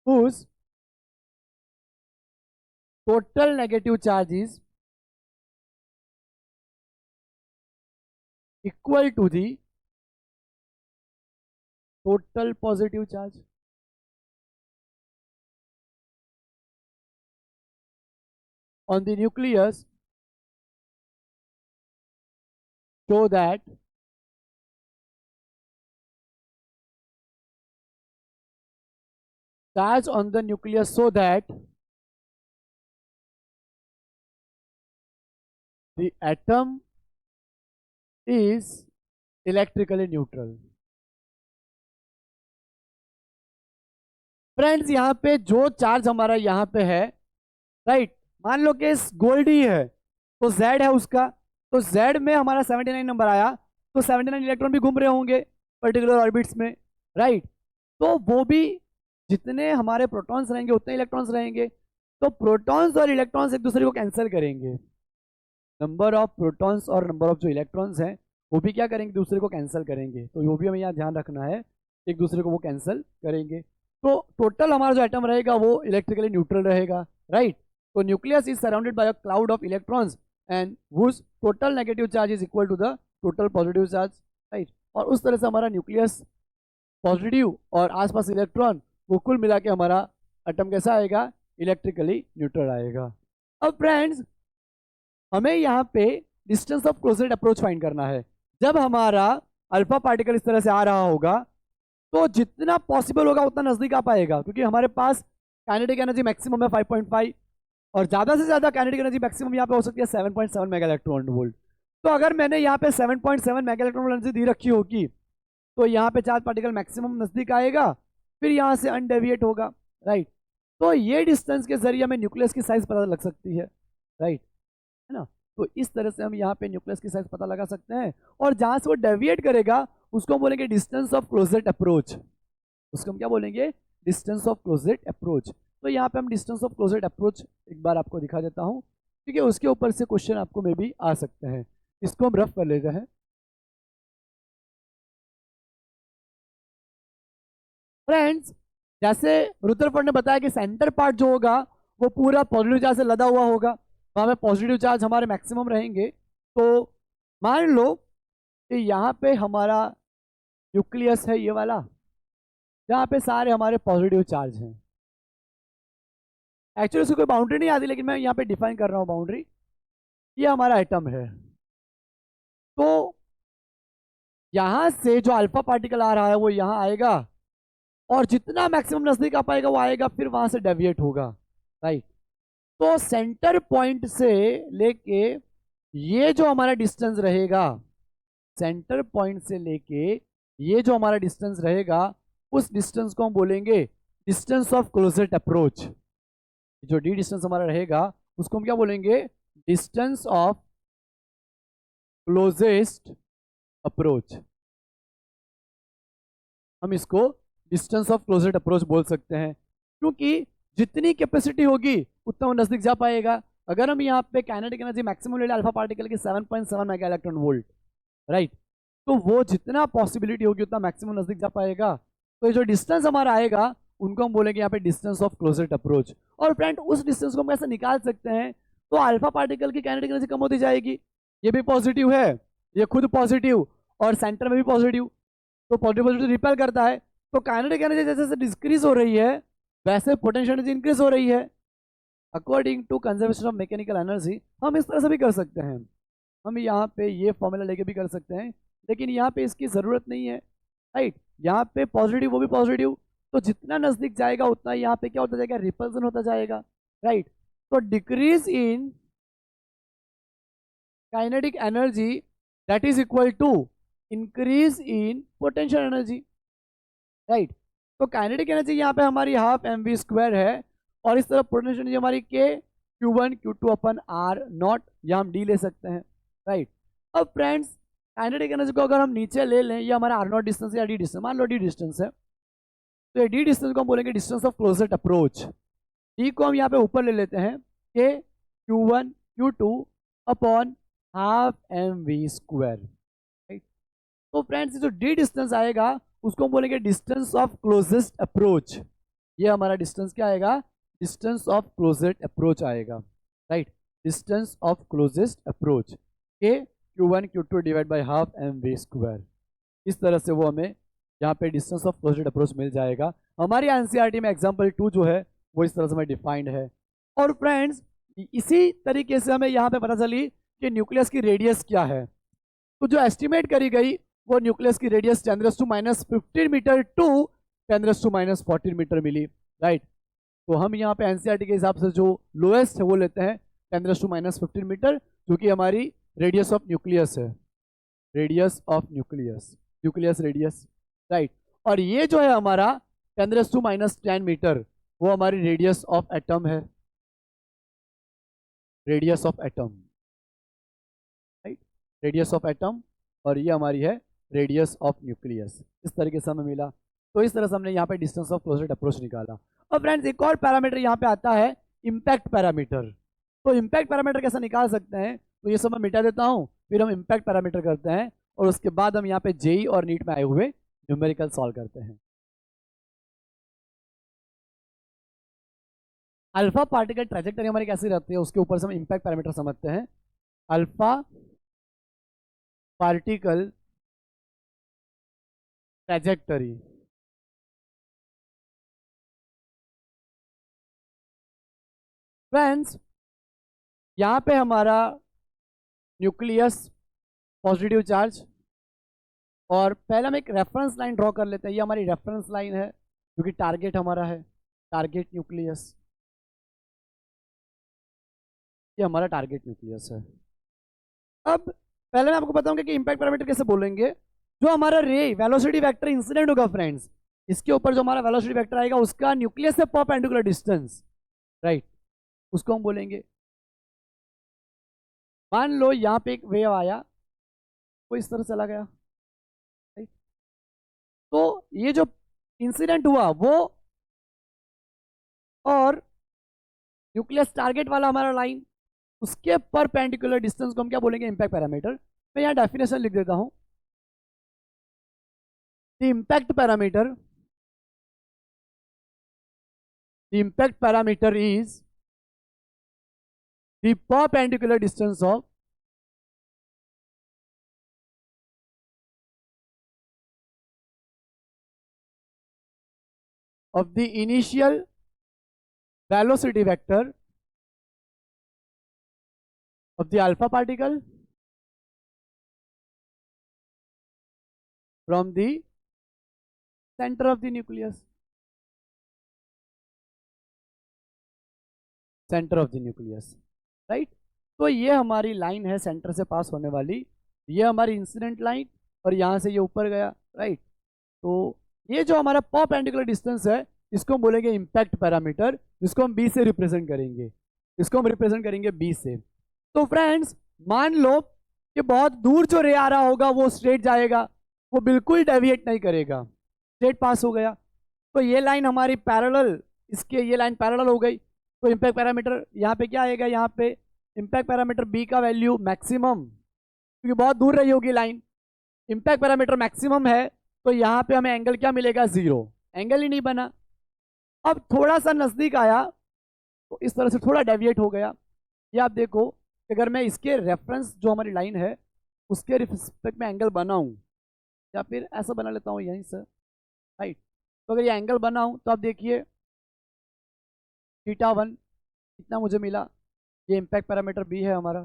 whose total negative charge is equal to the total positive charge. On the nucleus, so that charge on the nucleus, so that the atom is electrically neutral. Friends यहाँ पे जो charge हमारा यहाँ पे है, right, मान लो कि gold ही है तो Z है उसका, तो Z में हमारा 79 नंबर आया, तो 79 इलेक्ट्रॉन भी घूम रहे होंगे पर्टिकुलर ऑर्बिट्स में, राइट। तो वो भी जितने हमारे प्रोटॉन्स रहेंगे उतने इलेक्ट्रॉन्स रहेंगे, तो प्रोटॉन्स और इलेक्ट्रॉन्स एक दूसरे को कैंसिल करेंगे। नंबर ऑफ प्रोटॉन्स और नंबर ऑफ जो इलेक्ट्रॉन्स हैं वो भी क्या करेंगे, दूसरे को कैंसिल करेंगे। तो वो भी हमें यहाँ ध्यान रखना है, एक दूसरे को वो कैंसिल करेंगे। तो टोटल हमारा जो एटम रहेगा वो इलेक्ट्रिकली न्यूट्रल रहेगा, राइट। तो nucleus is surrounded by a cloud of electrons and whose total negative charge is equal to the total positive charge, right. और उस तरह से हमारा न्यूक्लियस पॉजिटिव और आसपास इलेक्ट्रॉन वो कुल मिला के हमारा एटम कैसा आएगा, इलेक्ट्रिकली न्यूट्रल आएगा। अब फ्रेंड्स हमें यहाँ पे distance of closest approach find करना है। जब हमारा अल्फा पार्टिकल इस तरह से आ रहा होगा तो जितना पॉसिबल होगा उतना नजदीक आ पाएगा, क्योंकि हमारे पास काइनेटिक एनर्जी मैक्सिमम है 5.5 और ज़्यादा से ज़्यादा काइनेटिक एनर्जी मैक्सिमम यहाँ पे हो सकती है 7.7 मेगा इलेक्ट्रॉन वोल्ट। तो अगर मैंने यहाँ पे 7.7 मेगा इलेक्ट्रॉन वोल्ट एनर्जी दी रखी होगी तो यहाँ पे चार्ज पार्टिकल मैक्सिमम नजदीक आएगा, फिर यहाँ से अनडेविएट होगा, राइट। तो ये डिस्टेंस के जरिए हमें न्यूक्लियस की साइज पता लग सकती है, राइट, है ना। तो इस तरह से हम यहाँ पे न्यूक्लियस की साइज पता लगा सकते हैं, और जहाँ से वो डेविएट करेगा उसको हम बोलेंगे डिस्टेंस ऑफ क्लोजेस्ट अप्रोच। उसको हम क्या बोलेंगे, डिस्टेंस ऑफ क्लोजेस्ट अप्रोच। तो यहाँ पे हम डिस्टेंस ऑफ क्लोजेस्ट अप्रोच एक बार आपको दिखा देता हूँ, ठीक है। उसके ऊपर से क्वेश्चन आपको मे भी आ सकते हैं, इसको हम रफ कर लेते हैं। फ्रेंड्स जैसे रुद्रफोर्ड ने बताया कि सेंटर पार्ट जो होगा वो पूरा पॉजिटिव चार्ज से लदा हुआ होगा, वहाँ पे पॉजिटिव चार्ज हमारे मैक्सिमम रहेंगे। तो मान लो कि यहाँ पे हमारा न्यूक्लियस है ये वाला, जहाँ पे सारे हमारे पॉजिटिव चार्ज हैं। एक्चुअली उसकी कोई बाउंड्री नहीं आती, लेकिन मैं यहाँ पे डिफाइन कर रहा हूँ बाउंड्री। ये हमारा एटम है, तो यहाँ से जो अल्फा पार्टिकल आ रहा है वो यहाँ आएगा और जितना मैक्सिमम नजदीक आ पाएगा वो आएगा, फिर वहां से डेविएट होगा, राइट। तो सेंटर पॉइंट से लेके ये जो हमारा डिस्टेंस रहेगा, सेंटर पॉइंट से लेके ये जो हमारा डिस्टेंस रहेगा, उस डिस्टेंस को हम बोलेंगे डिस्टेंस ऑफ क्लोजेस्ट अप्रोच। जो डी डिस्टेंस हमारा रहेगा उसको हम क्या बोलेंगे, डिस्टेंस ऑफ क्लोजेस्ट अप्रोच। हम इसको डिस्टेंस ऑफ क्लोजेस्ट अप्रोच बोल सकते हैं, क्योंकि जितनी कैपेसिटी होगी उतना वो नजदीक जा पाएगा। अगर हम यहाँ पे काइनेटिक एनर्जी मैक्सिमम ले लें अल्फा पार्टिकल की 7.7 मेगा इलेक्ट्रॉन वोल्ट, राइट, तो वो जितना पॉसिबिलिटी होगी उतना मैक्सिमम नजदीक जा पाएगा। तो ये जो डिस्टेंस हमारा आएगा उनको हम बोलेंगे यहाँ पे डिस्टेंस ऑफ क्लोजेस्ट अप्रोच। और फ्रेंड उस डिस्टेंस को हम कैसे निकाल सकते हैं, तो अल्फा पार्टिकल की काइनेटिक एनर्जी कम होती जाएगी, ये भी पॉजिटिव है, ये खुद पॉजिटिव और सेंटर में भी पॉजिटिव, तो पॉजिटिव रिपेल करता है। तो काइनेटिक एनर्जी जैसे जैसे डिक्रीज हो रही है वैसे पोटेंशियल एनर्जी इंक्रीज हो रही है। According to conservation of mechanical energy हम इस तरह से भी कर सकते हैं, हम यहाँ पे ये फॉर्मूला लेके भी कर सकते हैं, लेकिन यहाँ पे इसकी ज़रूरत नहीं है, राइट। यहाँ पे पॉजिटिव वो भी पॉजिटिव, तो जितना नज़दीक जाएगा उतना यहाँ पे क्या होता जाएगा, रिपल्सन होता जाएगा, राइट। तो decrease in kinetic energy that is equal to increase in potential energy, right. तो काइनेटिक एनर्जी यहाँ पे हमारी हाफ mv² है, और इस तरफ पोटेंशियल एनर्जी हमारी k q1 q2 upon r naught, यहाँ हम d ले सकते हैं, राइट। अब फ्रेंड्स काइनेटिक एनर्जी को अगर हम नीचे ले लें, ये हमारा r नॉट डिस्टेंस या d डिस्टेंस, मान लो d डिस्टेंस है, तो ये d डिस्टेंस को हम बोलेंगे distance of closest approach. d को हम यहाँ पे ऊपर ले लेते हैं, k q1 q2 upon half mv², right. तो फ्रेंड्स जो डी डिस्टेंस आएगा उसको हम बोलेंगे डिस्टेंस ऑफ क्लोजेस्ट अप्रोच। ये हमारा डिस्टेंस क्या आएगा, डिस्टेंस ऑफ क्लोजेस्ट अप्रोच आएगा, right, distance of closest approach के Q1 Q2 divide by half mv square. इस तरह से वो हमें यहाँ पे डिस्टेंस ऑफ क्लोजेस्ट अप्रोच मिल जाएगा। हमारी एनसीईआरटी में एग्जाम्पल 2 जो है वो इस तरह से हमें डिफाइंड है। और फ्रेंड्स इसी तरीके से हमें यहाँ पे पता चली कि न्यूक्लियस की रेडियस क्या है। तो जो एस्टिमेट करी गई वो न्यूक्लियस की रेडियस 10⁻⁻15 मीटर टू 10⁻⁻14 मीटर मिली, राइट। तो हम यहाँ पे एनसीईआरटी के हिसाब से जो लोएस्ट है वो लेते हैं 10⁻⁻15 मीटर, जो कि हमारी रेडियस ऑफ न्यूक्लियस है, radius of nucleus, nucleus radius, right. और ये जो है हमारा 10⁻10 मीटर वो हमारी रेडियस ऑफ एटम है, radius of atom, right, radius of atom. और ये हमारी है रेडियस ऑफ न्यूक्लियस। इस तरीके से हमें मिला। तो इस तरह से हमने यहाँ पे डिस्टेंस ऑफ क्लोजेस्ट अप्रोच निकाला। अब फ्रेंड्स एक और पैरामीटर यहाँ पे आता है इम्पैक्ट पैरामीटर। तो इम्पैक्ट पैरामीटर कैसे निकाल सकते हैं, तो ये सब मैं मिटा देता हूँ, फिर हम इम्पैक्ट पैरामीटर करते हैं और उसके बाद हम यहाँ पे जेई और नीट में आए हुए न्यूमेरिकल सॉल्व करते हैं। अल्फा पार्टिकल ट्रैजेक्टरी हमारी कैसी रहती है उसके ऊपर से हम इम्पैक्ट पैरामीटर समझते हैं। अल्फा पार्टिकल ट्रैजेक्टरी, फ्रेंड्स यहाँ पे हमारा न्यूक्लियस पॉजिटिव चार्ज, और पहले हम एक रेफरेंस लाइन ड्रॉ कर लेते हैं। ये हमारी रेफरेंस लाइन है क्योंकि टारगेट हमारा है, टारगेट न्यूक्लियस, ये हमारा टारगेट न्यूक्लियस है। अब पहले मैं आपको बताऊंगा कि इम्पैक्ट पैरामीटर कैसे बोलेंगे। जो हमारा रे वेलोसिटी वेक्टर इंसिडेंट होगा फ्रेंड्स, इसके ऊपर जो हमारा वेलोसिटी वेक्टर आएगा उसका न्यूक्लियस से परपेंडिकुलर डिस्टेंस, राइट, उसको हम बोलेंगे। मान लो यहाँ पे एक वेव आया, वो इस तरह चला गया, राइट। तो ये जो इंसिडेंट हुआ वो और न्यूक्लियस टारगेट वाला हमारा लाइन, उसके परपेंडिकुलर डिस्टेंस को हम क्या बोलेंगे, इम्पैक्ट पैरामीटर। मैं यहाँ डेफिनेशन लिख देता हूँ। The impact parameter is the perpendicular distance of the initial velocity vector of the alpha particle from the center of the nucleus, centre of the nucleus, right. तो ये हमारी लाइन है centre से पास होने वाली, ये हमारी इंसिडेंट लाइन, और यहाँ से ये ऊपर गया, राइट। तो ये जो हमारा परपेंडिकुलर डिस्टेंस है इसको हम बोलेंगे इम्पैक्ट पैरामीटर, जिसको हम बी से रिप्रेजेंट करेंगे, इसको हम रिप्रेजेंट करेंगे बी से। तो फ्रेंड्स मान लो कि बहुत दूर जो रे आ रहा होगा वो स्ट्रेट जाएगा, वो बिल्कुल डेविएट नहीं करेगा, स्ट्रेट पास हो गया। तो ये लाइन हमारी पैरेलल, इसके ये लाइन पैरेलल हो गई। तो इम्पैक्ट पैरामीटर यहाँ पे क्या आएगा, यहाँ पे इम्पैक्ट पैरामीटर बी का वैल्यू मैक्सिमम, क्योंकि बहुत दूर रही होगी लाइन, इम्पैक्ट पैरामीटर मैक्सिमम है, तो यहाँ पे हमें एंगल क्या मिलेगा, 0, एंगल ही नहीं बना। अब थोड़ा सा नज़दीक आया तो इस तरह से थोड़ा डेविएट हो गया। ये आप देखो, अगर मैं इसके रेफरेंस जो हमारी लाइन है उसके रिस्पेक्ट में एंगल बनाऊं, या फिर ऐसा बना लेता हूँ यहीं से, राइट। तो अगर ये एंगल बनाऊं तो आप देखिए θ1 कितना मुझे मिला, ये इम्पैक्ट पैरामीटर बी है हमारा,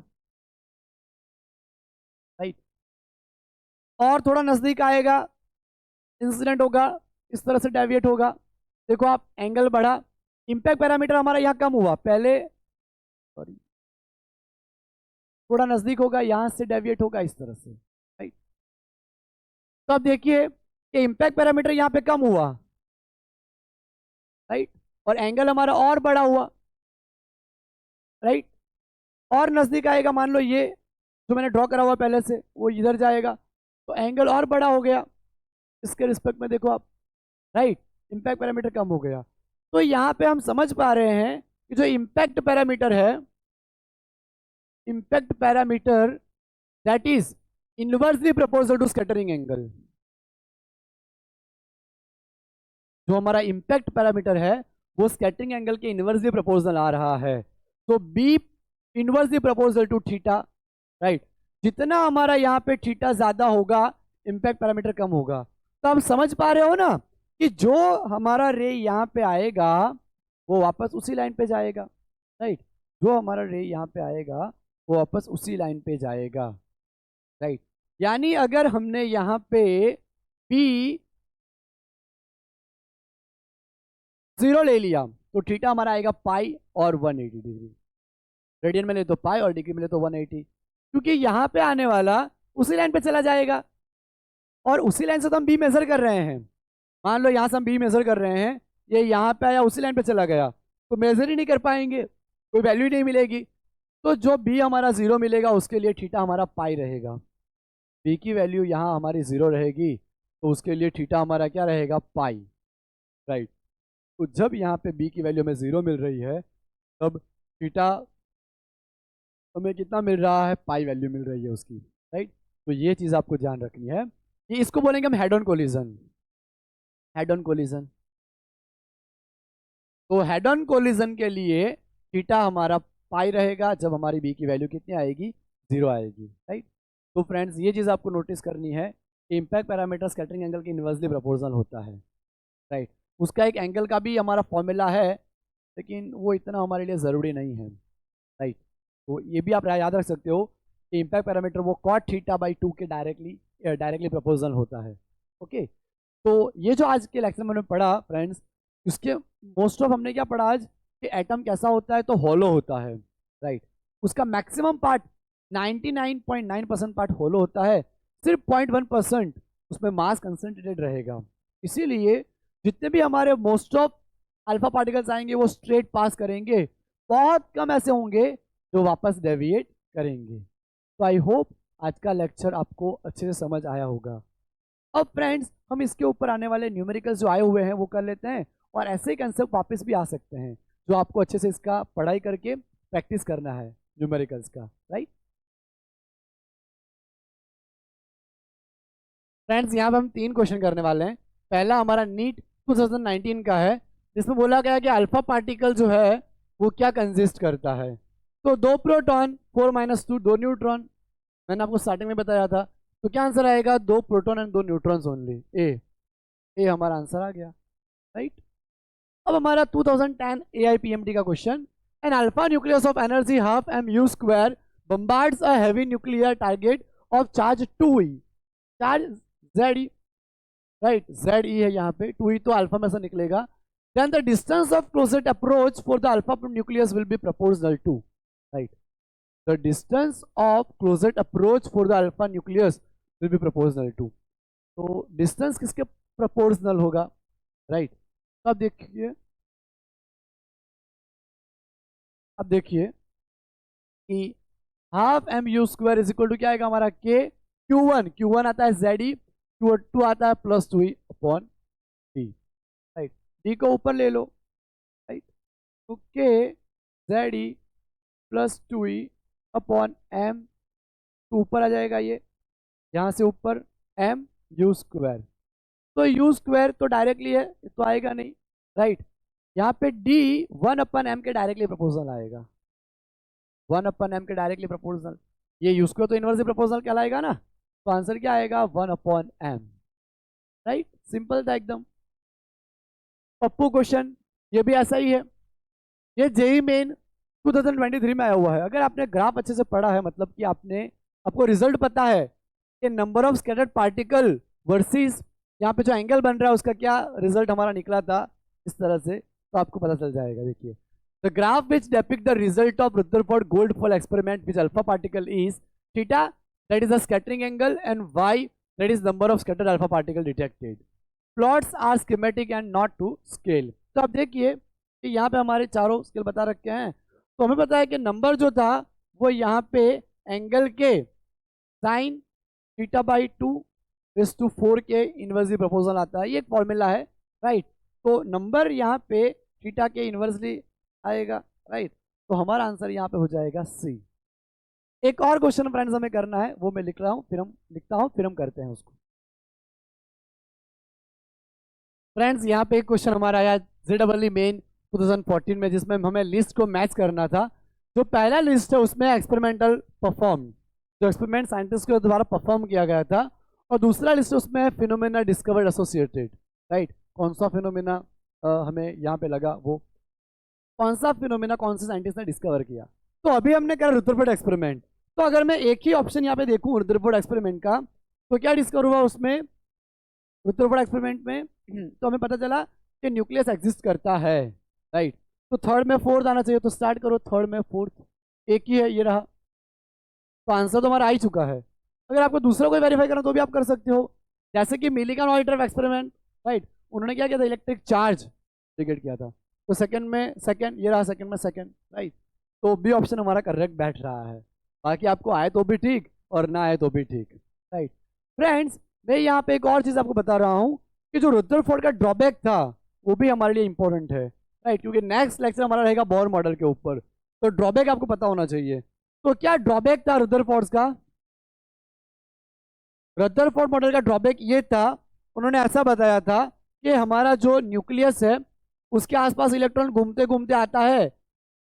राइट। और थोड़ा नज़दीक आएगा, इंसिडेंट होगा, इस तरह से डेविएट होगा, देखो आप एंगल बढ़ा, इम्पैक्ट पैरामीटर हमारा यहाँ कम हुआ, पहले सॉरी थोड़ा नज़दीक होगा, यहाँ से डेविएट होगा इस तरह से, राइट। तो अब देखिए कि इम्पैक्ट पैरामीटर यहाँ पे कम हुआ, राइट, और एंगल हमारा और बड़ा हुआ, राइट। और नज़दीक आएगा, मान लो ये जो मैंने ड्रॉ करा हुआ पहले से वो इधर जाएगा, तो एंगल और बड़ा हो गया इसके रिस्पेक्ट में, देखो आप, राइट, इम्पैक्ट पैरामीटर कम हो गया। तो यहाँ पे हम समझ पा रहे हैं कि जो इम्पैक्ट पैरामीटर है, impact parameter that is inversely proportional to scattering angle. जो हमारा इम्पैक्ट पैरामीटर है वो स्कैटरिंग एंगल के इनवर्सली प्रोपोर्शनल आ रहा है। तो b inversely proportional to theta, right. जितना हमारा यहाँ पे थीटा ज्यादा होगा इम्पैक्ट पैरामीटर कम होगा। तो आप समझ पा रहे हो ना कि जो हमारा रे यहाँ पे आएगा वो वापस उसी लाइन पे जाएगा, राइट। जो हमारा रे यहाँ पे आएगा वो वापस उसी लाइन पे जाएगा, राइट। यानी अगर हमने यहाँ पे बी 0 ले लिया तो थीटा हमारा आएगा पाई और 180 डिग्री। रेडियन में ले तो पाई और डिग्री में ले तो 180, क्योंकि यहाँ पे आने वाला उसी लाइन पे चला जाएगा और उसी लाइन से तो हम बी मेजर कर रहे हैं। मान लो यहाँ से हम बी मेजर कर रहे हैं, ये यहाँ पे आया उसी लाइन पे चला गया तो मेजर ही नहीं कर पाएंगे, कोई वैल्यू ही नहीं मिलेगी। तो जो बी हमारा 0 मिलेगा उसके लिए थीटा हमारा पाई रहेगा। बी की वैल्यू यहाँ हमारी 0 रहेगी तो उसके लिए थीटा हमारा क्या रहेगा, पाई, राइट। तो जब यहाँ पे बी की वैल्यू हमें 0 मिल रही है तब थीटा हमें कितना मिल रहा है, पाई वैल्यू मिल रही है उसकी, राइट। तो ये चीज़ आपको ध्यान रखनी है कि इसको बोलेंगे हम head on collision. Head on collision, तो हेड ऑन कोलिजन के लिए थीटा हमारा पाई रहेगा जब हमारी बी की वैल्यू कितनी आएगी, 0 आएगी, राइट। तो फ्रेंड्स ये चीज़ आपको नोटिस करनी है कि इम्पैक्ट पैरामीटर स्कैटरिंग एंगल के इनवर्सली प्रोपोर्शनल होता है, राइट। उसका एक एंगल का भी हमारा फॉर्मूला है लेकिन वो इतना हमारे लिए ज़रूरी नहीं है, राइट। तो ये भी आप याद रख सकते हो कि इम्पैक्ट पैरामीटर वो कॉट थीटा बाई 2 के डायरेक्टली प्रोपोर्शनल होता है, ओके। तो ये जो आज के लेक्चर में हमने पढ़ा फ्रेंड्स, उसके मोस्ट ऑफ हमने क्या पढ़ा आज कि एटम कैसा होता है, तो हॉलो होता है, राइट। उसका मैक्सिमम पार्ट 99.9% पार्ट हॉलो होता है, सिर्फ 0.1% उसमें मास कंसंट्रेटेड रहेगा। इसीलिए जितने भी हमारे मोस्ट ऑफ अल्फा पार्टिकल्स आएंगे वो स्ट्रेट पास करेंगे, बहुत कम ऐसे होंगे जो वापस डेविएट करेंगे। तो आई होप आज का लेक्चर आपको अच्छे से समझ आया होगा। अब फ्रेंड्स हम इसके ऊपर आने वाले न्यूमेरिकल्स जो आए हुए हैं वो कर लेते हैं, और ऐसे ही कंसेप्ट वापस भी आ सकते हैं जो आपको अच्छे से इसका पढ़ाई करके प्रैक्टिस करना है न्यूमेरिकल्स का, राइट। फ्रेंड्स यहाँ पे हम 3 क्वेश्चन करने वाले हैं। पहला हमारा नीट 2019 का है जिसमें बोला गया है कि अल्फा पार्टिकल जो है वो क्या कंसिस्ट करता है। तो 2 प्रोटॉन 4 - 2 2 न्यूट्रॉन, मैंने आपको स्टार्टिंग में बताया था। तो क्या आंसर आएगा, 2 प्रोटॉन एंड 2 न्यूट्रॉन्स ओनली, ए हमारा आंसर आ गया, राइट। अब हमारा 2010 AIPMT का question, an alpha nucleus of energy half m² bombards a heavy nuclear target of charge 2e, charge ZE, right, ZE है यहाँ पे, 2e तो अल्फा में से निकलेगा। Then the distance of closest approach for the alpha nucleus will be proportional to, right. The distance of closest approach for the alpha nucleus will be proportional to, तो distance किसके proportional होगा, right. अब देखिए कि half mu² is equal to क्या आएगा हमारा, k Q1 आता है ZE, Q2 आता है +2e upon d, right. d को ऊपर ले लो, राइट। तो k ZE +2e upon m, तो ऊपर आ जाएगा ये, यहाँ से ऊपर mu², तो u² तो डायरेक्टली है तो आएगा नहीं, राइट। यहाँ पे d 1/m के डायरेक्टली प्रोपोर्शनल आएगा, 1/m के डायरेक्टली प्रोपोर्शनल, ये u² तो इनवर्सली प्रोपोर्शनल कहलाएगा ना, तो आंसर क्या आएगा 1/m, राइट। सिंपल था एकदम। पप्पू क्वेश्चन ये भी ऐसा ही है, ये जेई मेन 2023 में आया हुआ है। अगर आपने ग्राफ अच्छे से पढ़ा है, मतलब कि आपको रिजल्ट पता है कि number of scattered particle versus यहाँ पे जो एंगल बन रहा है उसका क्या रिजल्ट हमारा निकला था, इस तरह से, तो आपको पता चल जाएगा। देखिए, the graph which depict the result of Rutherford gold foil experiment which alpha particle is theta, that is the scattering angle, and Y, that is number of scattered alpha particle detected. Plots are schematic and not to scale. तो आप देखिए कि यहाँ पे हमारे चारों scale बता रखे हैं, तो हमें पता है कि नंबर जो था वो यहाँ पे एंगल के साइन θ/2 के इनवर्सली प्रोपोर्शनल आता है, ये एक फॉर्मूला है, राइट। तो नंबर यहाँ पे थीटा के इनवर्सली आएगा, राइट। तो हमारा आंसर यहाँ पे हो जाएगा सी, एक और क्वेश्चन फ्रेंड्स हमें करना है, वो मैं लिख रहा हूँ, फिर हम लिखता हूँ, फिर हम करते हैं उसको। फ्रेंड्स यहाँ पे एक क्वेश्चन हमारा आया JEE मेन 2014 में, जिसमें हमें लिस्ट को मैच करना था। जो पहला लिस्ट है उसमें एक्सपेरिमेंटल परफॉर्म, जो एक्सपेरिमेंट साइंटिस्ट के द्वारा परफॉर्म किया गया था, और दूसरा लिस्ट उसमें फिनोमेना डिस्कवर्ड एसोसिएटेड, राइट। कौन सा फिनोमेना हमें यहाँ पे लगा, वो कौन सा फिनोमेना कौन से साइंटिस्ट ने डिस्कवर किया। तो अभी हमने करा रुदरफोर्ड एक्सपेरिमेंट। तो अगर मैं एक ही ऑप्शन यहाँ पे देखूँ रुदरफोर्ड एक्सपेरिमेंट का, तो क्या डिस्कवर हुआ उसमें रुदरफोर्ड एक्सपेरिमेंट में? तो हमें पता चला कि न्यूक्लियस एग्जिस्ट करता है, राइट। तो थर्ड में फोर्थ आना चाहिए, तो स्टार्ट करो थर्ड में फोर्थ, एक ही है, ये रहा। तो आंसर तो हमारा आ ही चुका है। अगर आपको दूसरा कोई वेरीफाई करना तो भी आप कर सकते हो, जैसे कि मिलिकन ऑडिटर एक्सपेरिमेंट, राइट। उन्होंने क्या किया था, इलेक्ट्रिक चार्ज क्रिएट किया था। तो सेकंड में सेकंड, ये रहा सेकंड में सेकंड, राइट। तो भी ऑप्शन हमारा करेक्ट बैठ रहा है। बाकी आपको आए तो भी ठीक और ना आए तो भी ठीक, राइट। फ्रेंड्स मैं यहाँ पे एक और चीज़ आपको बता रहा हूँ कि जो रुदरफोर्ड का ड्रॉबैक था वो भी हमारे लिए इंपॉर्टेंट है, राइट, क्योंकि नेक्स्ट लेक्चर हमारा रहेगा बोर मॉडल के ऊपर। तो ड्रॉबैक आपको पता होना चाहिए। तो क्या ड्रॉबैक था रुदरफोर्ड का? रदरफोर्ड मॉडल का ड्रॉबैक ये था, उन्होंने ऐसा बताया था कि हमारा जो न्यूक्लियस है उसके आसपास इलेक्ट्रॉन घूमते घूमते आता है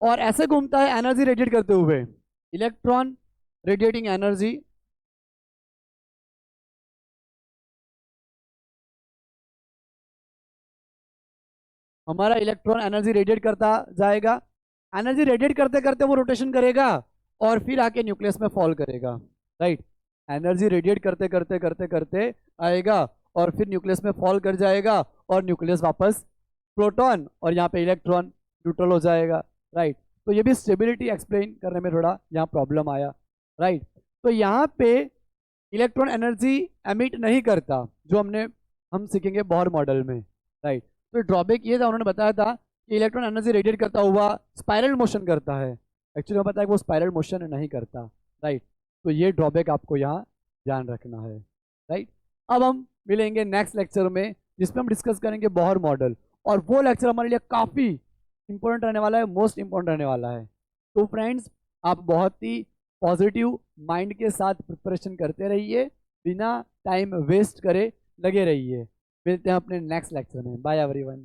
और ऐसे घूमता है एनर्जी रेडिएट करते हुए, इलेक्ट्रॉन रेडिएटिंग एनर्जी। हमारा इलेक्ट्रॉन एनर्जी रेडिएट करता जाएगा, एनर्जी रेडिएट करते करते वो रोटेशन करेगा और फिर आके न्यूक्लियस में फॉल करेगा, राइट। एनर्जी रेडिएट करते करते करते करते आएगा और फिर न्यूक्लियस में फॉल कर जाएगा और न्यूक्लियस वापस प्रोटॉन और यहाँ पे इलेक्ट्रॉन न्यूट्रल हो जाएगा, राइट। तो ये भी स्टेबिलिटी एक्सप्लेन करने में थोड़ा यहाँ प्रॉब्लम आया, राइट। तो यहाँ पे इलेक्ट्रॉन एनर्जी एमिट नहीं करता, जो हम सीखेंगे बोहर मॉडल में, राइट। तो ड्रॉबैक ये था, उन्होंने बताया था कि इलेक्ट्रॉन एनर्जी रेडिएट करता हुआ स्पाइरल मोशन करता है। एक्चुअली हमें पता है कि वो स्पाइरल मोशन नहीं करता, राइट। तो ये ड्रॉबैक आपको यहाँ ध्यान रखना है, राइट। अब हम मिलेंगे नेक्स्ट लेक्चर में जिसमें हम डिस्कस करेंगे बोहर मॉडल, और वो लेक्चर हमारे लिए काफ़ी इंपॉर्टेंट रहने वाला है, मोस्ट इंपॉर्टेंट रहने वाला है। तो फ्रेंड्स आप बहुत ही पॉजिटिव माइंड के साथ प्रिपरेशन करते रहिए, बिना टाइम वेस्ट करे लगे रहिए। मिलते हैं अपने नेक्स्ट लेक्चर में। Bye everyone.